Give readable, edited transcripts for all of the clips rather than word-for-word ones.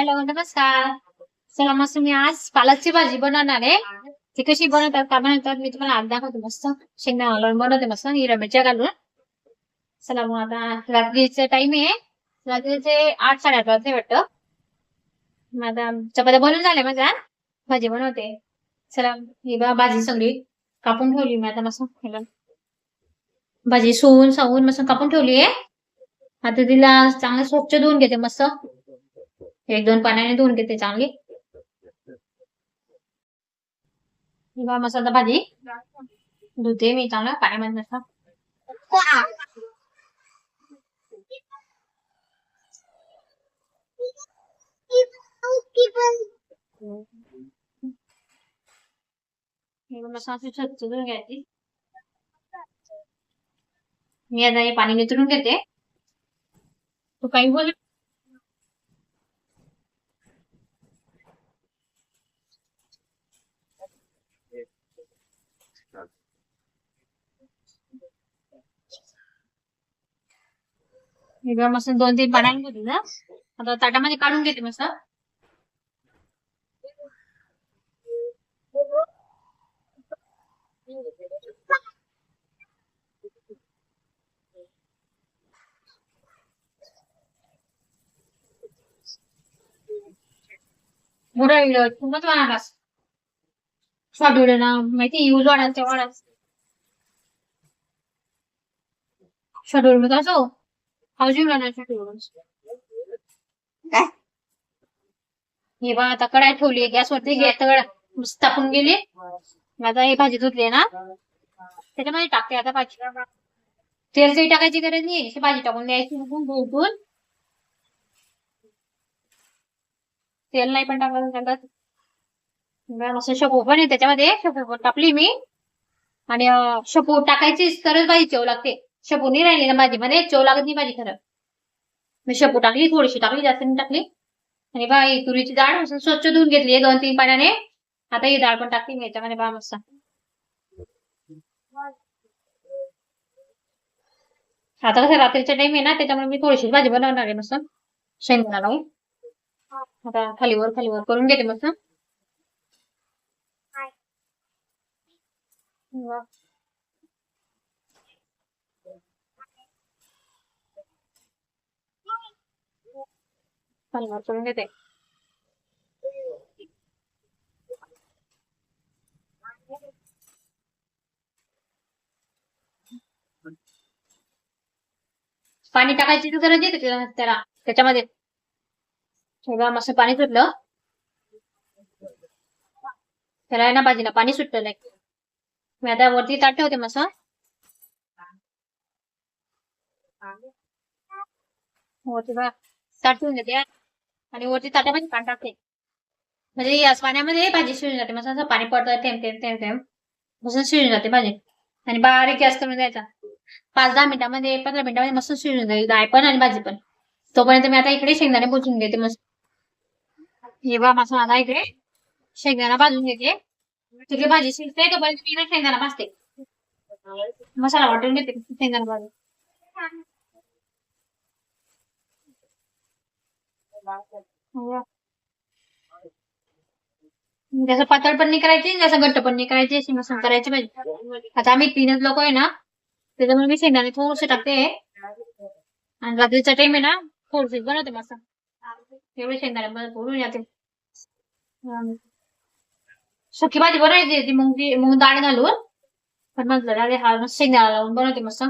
Hello नमस्कार. चला मस्त मी आज पालकची भाजी बनवणार आहे. ती कशी बनवतात का बनवतात मी तुम्हाला आज दाखवते. मस्त शेंगदाणा घालून बनवते मस्त हिरव्या मिरच्या घालून. चला मग आता रात्रीचा टाइम आहे. रात्रीचे 8 साडे 8 वाजले वाटतं. मग आता चपात्या बनवून झाल्या माझ्या. भाजी बनवते. चला ही बा भाजी सगळी कापून ठेवली मी आता मस्त. भाजी सोवून सावून मस्त कापून ठेवली आहे. आता तिला चांगलं स्वच्छ धुवून घेते मस्त. 1-2 पाण्याने धुवून घेते चांगली. मसाला भाजी धुते मी चांगला पाण्यामध्ये मस्त. मसाला स्वच्छ धुवून घ्यायची. मी आता हे पाणी नितळून घेते. तू काही बोल. मस्त 2-3 पाण्याने घेते ना. आता ताटामध्ये काढून घेते मस्त. मोठा खूपच वाढला. शॉर्ट व्हिडिओ ना माहिती यूज वाढाल ते वाढाल. शॉर्ट व्हिडिओ काय असो हाऊसिंग राहणार शॉर्ट व्हिडिओ. हे बघा आता कढाई ठेवली गॅसवरती. गॅस मस्त तापून गेली. आता ही भाजी धुतली ना त्याच्यामध्ये टाकते आता भाजी. तेल टाकायची गरज नाही. भाजी टाकून द्यायची उकळून. तेल नाही पण टाकायचं त्याच्यात. मस्त शेपू पण आहे त्याच्यामध्ये. शेपू टाकली मी. आणि शेपू टाकायची तरच भाजी चव लागते. शेपू नाही राहिली ना भाजीमध्ये चव लागत नाही भाजी खरं. मी शेपू टाकली थोडीशी टाकली जास्त नाही टाकली. आणि बा ही तुरीची डाळ स्वच्छ धुवून घेतली 2-3 पाण्याने. आता ही डाळ पण टाकली मी याच्यामध्ये बा मस्त. आता कसं रात्रीचा टाइम आहे ना त्याच्यामुळे मी थोडीशी भाजी बनवणार आहे मस्त शेंगदाणा लावून. आता खालीवर करून घेते मस्त. खालीवर करून घेते. पाणी टाकायची गरज येते त्याला त्याच्यामध्ये. मस्त पाणी सुटलं. त्याला ना भाजीला पाणी सुटलं नाही. मी आता वरती ताट ठेवते मस्त. वरती बा ताट ठेवून घेते आणि वरती ताटामध्ये पाणी टाकते. म्हणजे याच पाण्यामध्ये भाजी शिजून जाते मस्त. असं पाणी पडतं थेंब मस्त शिजून जाते भाजी. आणि बारीक गॅस करून द्यायचा. 5-10 मिनिटामध्ये 15 मिनिटामध्ये मस्त शिजून जाईल डाळ पण आणि भाजी पण. तोपर्यंत मी आता इकडे शेंगदाणे भाजून घेते मस्त. हे बा मसाला इकडे शेंगदाणा भाजून घेते. तिकडे भाजी शिजते तोपर्यंत मी इकडे शेंगदाणा भाजते. मसाला वाटून घेते शेंगदाणा भाजून. जसं पातळ पण नाही करायची जसं घट्ट पण नाही करायची अशी मस्त करायची पाहिजे. आता आम्ही 3च लोक आहे ना त्याच्यामुळे मी शेंगदाणे थोडेसे टाकते. आणि रात्रीचा टाइम आहे ना थोडीशी बनवते मस्त. एवढे शेंगदाणे भरून जाते. सुकी भाजी बनवायची ती मूग डाळ घालून. पण म्हटलं हा शेंगदाणा लावून बनवते मस्त.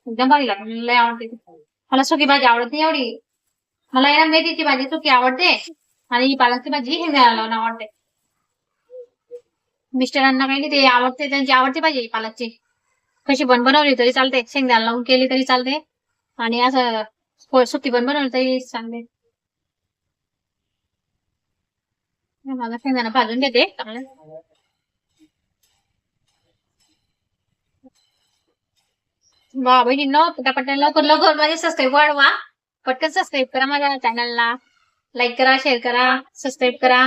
एकदम भारी लागते. लय आवडते. मला सुकी भाजी आवडत नाही एवढी. मला या मेथीची भाजी सुकी आवडते. आणि पालकची भाजी शेंगदाणा लावून आवडते. मिस्टरांना काही नाही ते आवडते. त्यांची आवडते भाजी पालकची. कशी पण बनवली तरी चालते. शेंगदाणा लावून केली तरी चालते. आणि असं सुकी पण बनवली तरी चालते. मला शेंगदाणा भाजून घेते. बहिणींनो पटापट लवकर माझे सबस्क्राईब वाढवा. पटकन सबस्क्राईब करा माझ्या चॅनलला. लाईक करा, शेअर करा, सबस्क्राईब करा.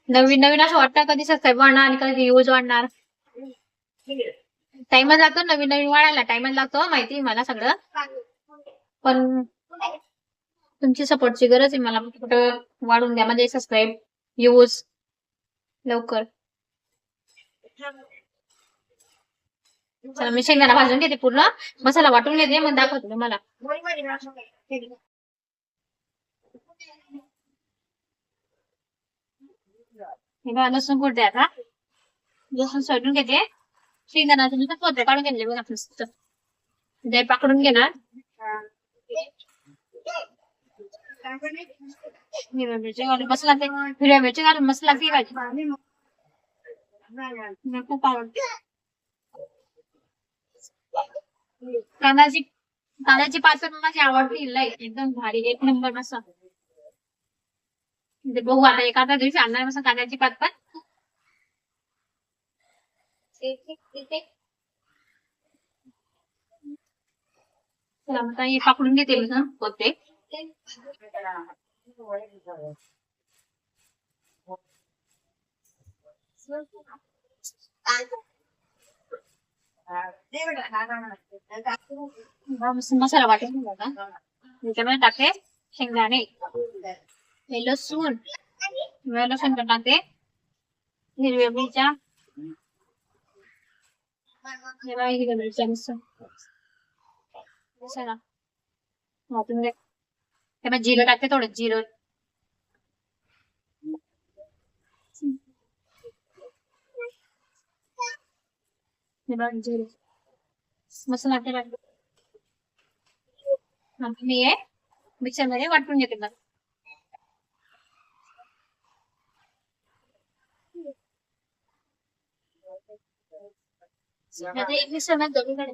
नवीन असं वाटतं कधी सबस्क्राईब वाढणार आणि कधी व्ह्यूज वाढणार. टाइमच लागतो, नवीन नवीन वाढायला टाइमच लागतो, माहिती आहे मला सगळं. पण तुमची सपोर्टची गरज आहे मला. कुठं वाढून द्या म्हणजे सबस्क्राईब व्ह्यूज लवकर. चला मी शेंगदाणा भाजून घेते, पूर्ण मसाला वाटून घेते, मग दाखवते तुम्हाला. हे बघा लसूण कुठे आता लसूण सोडून घेते. शेंगदाण्याचं नुसतं पोते काढून घेतले बघा नुसतं. ते पाकडून घेणार. हिरव्या मिरची घालून मस्त लागते. हिरव्या मिरची घालून मस्त लागते भाजी. मला खूप आवडते. कांद्याची पात पण माझी आवडती लय, एकदम भारी, एक नंबर मस्त. म्हणजे बघू आता एखाद्या दिवशी आणणार मस्त कांद्याची पात पण. चला आता हे पाकडून घेते मी पोते. मसाला वाटून घेऊ आता. त्याच्यामध्ये टाकते शेंगदाणे, हे लसूण पण टाकते, हिरव्या मिरच्या, हिरव्या मिरच्या मस्त मसाला वाटून घे. त्यामध्ये जिरं टाकते, थोडं जिरं, जिरं मस्त लागते. मी हे मिक्सर मध्ये वाटून घेते बघ. एक मिक्सर मध्ये दोन्ही कडे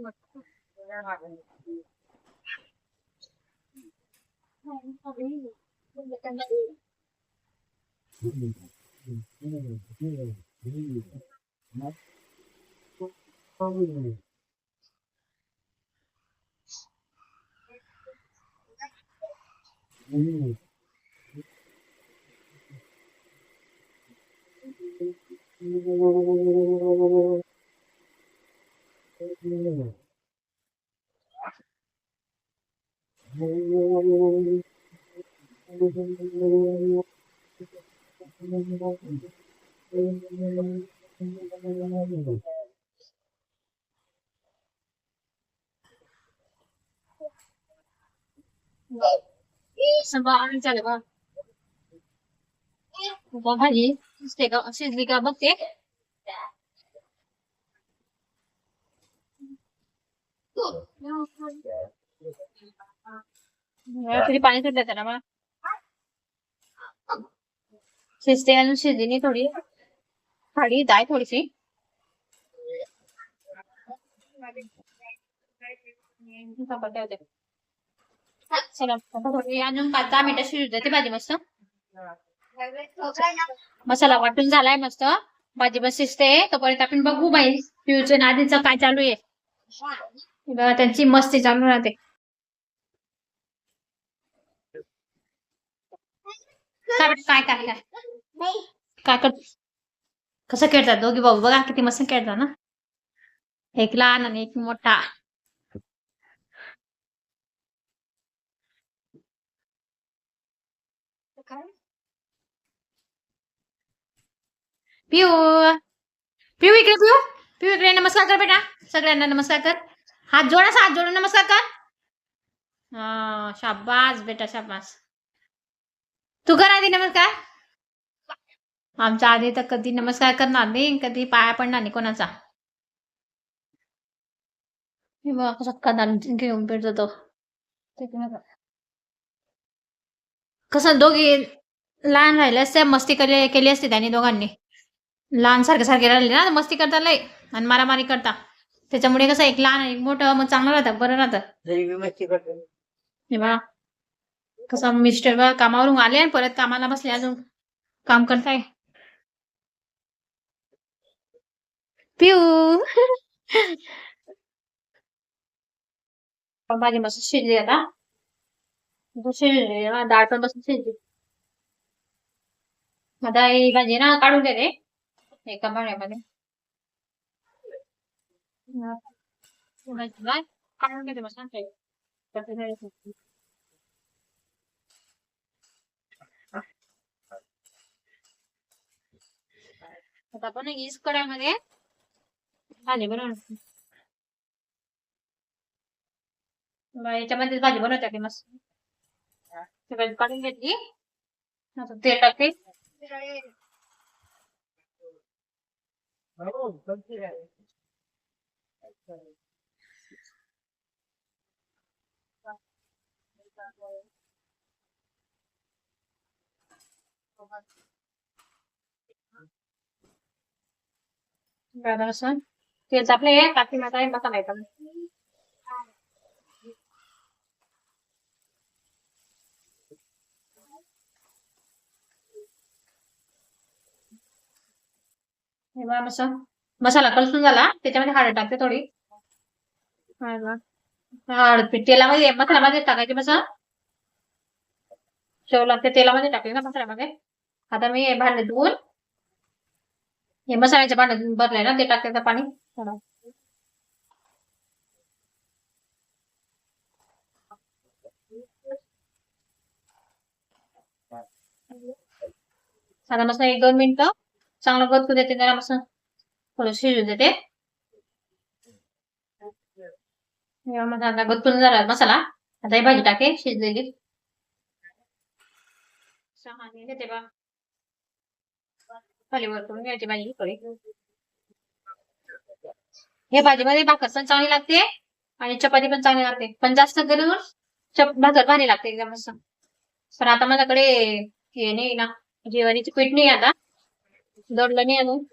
चालेल बा. भाजी शिजली का बघते. तरी पाणी सुटलं त्याला मग शिजते, अजून शिजली नाही थोडी खाडी डाळ थोडीशी. चला थोडी अजून 5-10 मिनिटं शिजू देते भाजी मस्त. मसाला वाटून झालाय मस्त, भाजी मस्त शिजते. तोपर्यंत आपण बघू बाई पिऊच्या नादीचं काय चालू आहे. त्यांची मस्ती चालू राहते. काय काय काय काय कर कसं खेळतात दोघी भाऊ बघा, किती मस्त खेळतात ना. एक लहान आणि एक मोठा. पिऊ पिऊ इकडे, पिऊ पिऊ इकडे. नमस्कार कर बेटा, सगळ्यांना नमस्कार कर. हात जोडून नमस्कार कर. हा शाबास बेटा शाबास. तू कर आधी नमस्कार. आमच्या आधी तर कधी नमस्कार करणार नाही, कधी पाया पडणार नाही कोणाचा. घेऊन भेट जातो. कसं दोघी लहान राहिले असते, मस्ती केली असते त्यांनी दोघांनी. लहान सारखे राहिले ना, मस्ती करता लय आणि मारामारी करता. त्याच्यामुळे कसं एक लहान एक मोठं मग चांगलं राहतं, बरं राहतं. हे बा कसं मिस्टर बा कामावरून आले आणि परत कामाला बसले, अजून काम करताय. पिऊ भाजी मस्त शिजली आता. शिजली डाळ पण मस्त शिजली. आता ही भाजी ना काढून देते एका भांड्यामध्ये. काढून घेते मस्त सांगते कसं करायचं. आता आपण हीच कढईमध्ये भाजी बनवणार. याच्यामध्ये भाजी बनवते की मस्त सगळी काढून घेतली. आता तेल टाकते. असं तेल तापले टाकते माझा मसाला येतो. मसाला कलसून झाला त्याच्यामध्ये हळद टाकते थोडी. हळद पीठ तेलामध्ये मसाल्यामध्ये टाकायची मसा शेव लागते तेलामध्ये टाकली ना मसाल्यामध्ये. आता मी हे भांडे धुवून हे मसाल्याचे भांडे भरले ना ते टाकते पाणी थोडं. आता मस्त 1-2 मिनिटं चांगलं परतू देते त्याला मस्त थोडं शिजू देते. आता गत्तून झाला मसाला. आता ही भाजी टाके शिजलेली. घेते बा खाली वर करून घ्यायची भाजी थोडी. हे भाजीमध्ये भाकर पण चांगली लागते आणि चपाती पण चांगली लागते पण जास्त करून भाकर भारी लागते एकदम मस्त. पण आता माझ्याकडे हे नाही ना ज्वारीची पीठ नाही आता दडलं नाही अजून.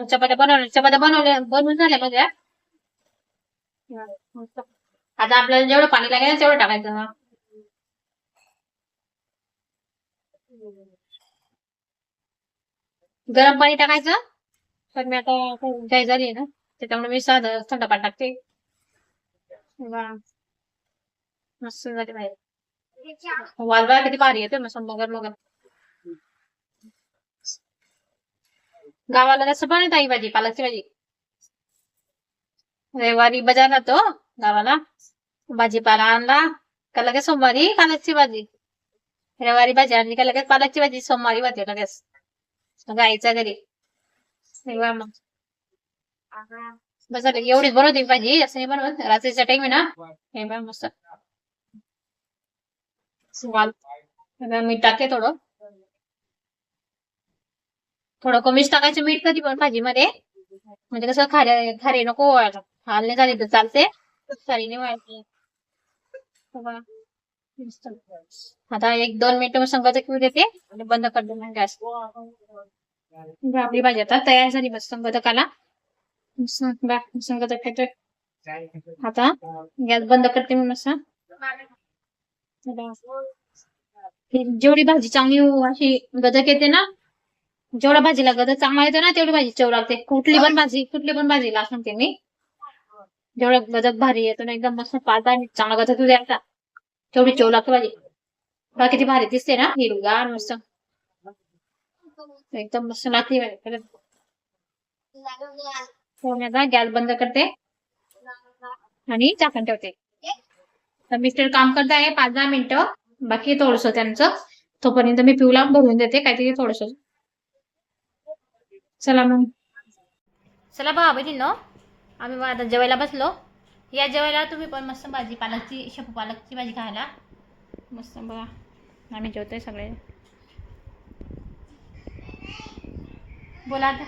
चपात्या बनवून झाल्या माझ्या. आता आपल्याला जेवढं पाणी लागेल तेवढं टाकायचं. गरम पाणी टाकायचं पण मी आता गाय झाली ना त्याच्यामुळे मी साधं थंड पाणी टाकते. मस्त झाली बाहेर वालवा किती भारी येते मस्त मगर मगर. गावाला कसं बनवत आई भाजी पालकची भाजी. रविवारी बाजार राहतो गावाला भाजीपाला आणला का लगेच सोमवारी पालकची भाजी. रविवारी भाजी आणली का लगेच पालकची भाजी सोमवारी होते लगेच गाईच्या घरी. मग बस एवढीच बनवते भाजी असं नाही बनवत रात्रीचा टाइम आहे ना हे बघ मस्त. मीठ टाकते थोडं कमीच टाकायचं मीठ कधी पण भाजीमध्ये म्हणजे कसं खारे नको व्हायला. हालणे झाली तर चालते सारी नाही व्हायची. आता 1-2 मिनिटं मग संगत घेऊ देते आणि बंद करते मग गॅस. आपली भाजी आता तयार झाली बस संगतकाला. संगत खेळतोय आता गॅस बंद करते मी मस्त. जेवढी भाजी चांगली अशी गदक येते ना जेवढा भाजीला गदक चांगला येतो ना तेवढी भाजी चव लागते. कुठली पण भाजीला सांगते मी जेवढं गदक भारी येतो ना एकदम मस्त पाच आणि चांगला गदक द्यायचा तेवढी चव लागते भाजी. बघा किती भारी दिसते ना हिरवीगार मस्त एकदम मस्त लागते. गॅस बंद करते आणि झाकण ठेवते. तर मिस्टर काम करत आहे 5-10 मिनिटं बाकी थोडस त्यांचं तोपर्यंत मी पिऊला भरून देते काहीतरी थोडस. चला बा बहिणींनो आम्ही आता जेवायला बसलो. या जेवायला तुम्ही पण मस्त भाजी पालकची शेपू पालकची भाजी खायला मस्त बघा आम्ही जेवतोय सगळे. बोला आता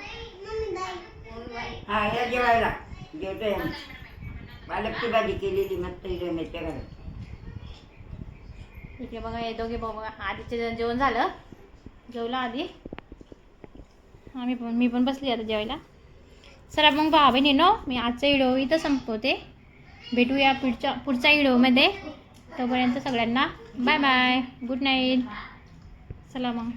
हा या जेवायला जेवतोय पालकची भाजी केलेली मस्त मेथ्या घालून. इकडे बघा हे दोघे भाऊ बघा आधीचे जेवण झालं जेवला आधी मी पण बसली आता जेवायला. चला मग भावा बहिणींनो मी आजचा व्हिडिओ इथं संपवते. भेटूया पुढच्या व्हिडिओमध्ये. तोपर्यंत सगळ्यांना बाय बाय गुड नाईट. चला मग.